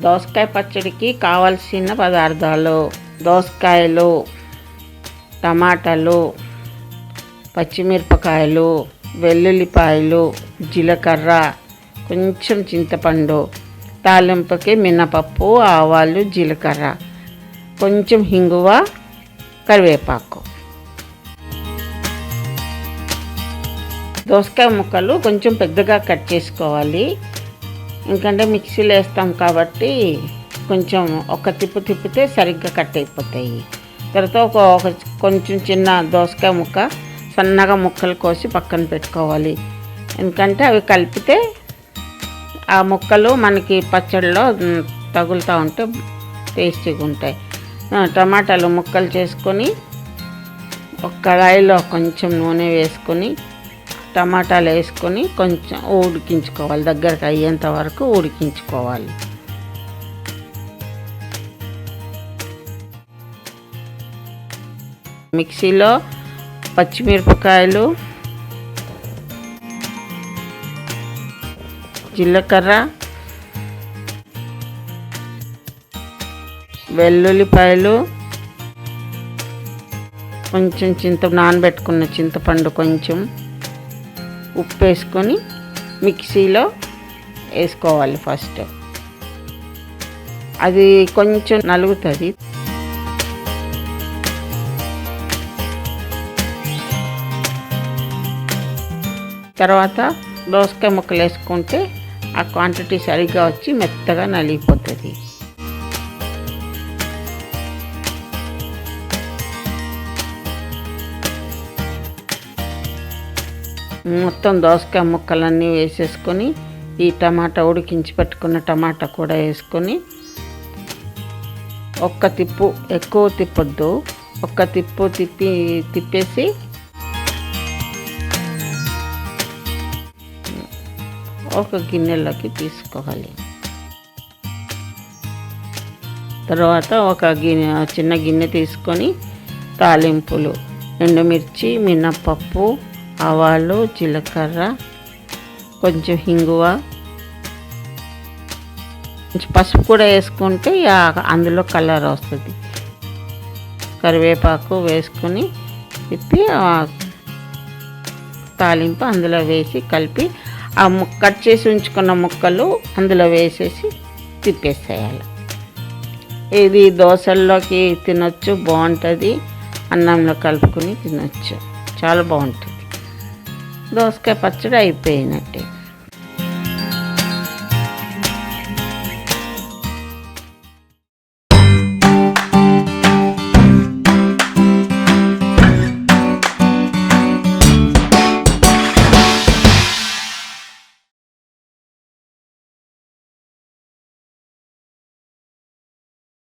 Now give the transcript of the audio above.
దోసకాయ పచ్చడికి కావలసిన పదార్థాలు: దోసకాయలు, టమాటాలు, పచ్చిమిరపకాయలు, వెల్లుల్లిపాయలు, జీలకర్ర, కొంచెం చింతపండు, తాలింపుకి మినపప్పు, ఆవాలు, జీలకర్ర, కొంచెం ఇంగువ, కరివేపాకు. దోసకాయ ముక్కలు కొంచెం పెద్దగా కట్ చేసుకోవాలి, ఎందుకంటే మిక్సీలో వేస్తాం కాబట్టి కొంచెం ఒక తిప్పితే సరిగ్గా కట్ అయిపోతాయి. తర్వాత కొంచెం చిన్న దోసకాయ ముక్క సన్నగా ముక్కలు కోసి పక్కన పెట్టుకోవాలి, ఎందుకంటే అవి కలిపితే ఆ ముక్కలు మనకి పచ్చడిలో తగులుతూ ఉంటే టేస్టీగా ఉంటాయి. టమాటాలు ముక్కలు చేసుకొని ఒక కడాయిలో కొంచెం నూనె వేసుకొని టమాటాలు వేసుకొని కొంచెం ఉడికించుకోవాలి, దగ్గరకు అయ్యేంత వరకు ఉడికించుకోవాలి. మిక్సీలో పచ్చిమిరపకాయలు, జీలకర్ర, వెల్లుల్లిపాయలు, కొంచెం నానబెట్టుకున్న చింతపండు, కొంచెం ఉప్పు వేసుకొని మిక్సీలో వేసుకోవాలి. ఫస్ట్ అది కొంచెం నలుగుతుంది. తర్వాత దోసకాయ ముక్కలు వేసుకుంటే ఆ క్వాంటిటీ సరిగ్గా వచ్చి మెత్తగా నలిగిపోతుంది. మొత్తం దోసకాయ ముక్కలన్నీ వేసేసుకొని ఈ టమాటా ఉడికించి పెట్టుకున్న టమాటా కూడా వేసుకొని ఒక్క తిప్పు, ఎక్కువ తిప్పొద్దు, ఒక్క తిప్పు తిప్పేసి ఒక గిన్నెలోకి తీసుకోవాలి. తర్వాత చిన్న గిన్నె తీసుకొని తాలింపులు: ఎండుమిర్చి, మినపప్పు, ఆవాలు, జీలకర్ర, కొంచెం ఇంగువ, కొంచెం పసుపు కూడా వేసుకుంటే అందులో కలర్ వస్తుంది. కరివేపాకు వేసుకొని తిప్పి తాలింపు అందులో వేసి కలిపి కట్ చేసి ఉంచుకున్న ముక్కలు అందులో వేసేసి తిప్పేసేయాలి. ఇది దోశల్లోకి తినొచ్చు, బాగుంటుంది. అన్నంలో కలుపుకొని తినొచ్చు, చాలా బాగుంటుంది. దోసకాయ పచ్చడి అయిపోయినట్టే.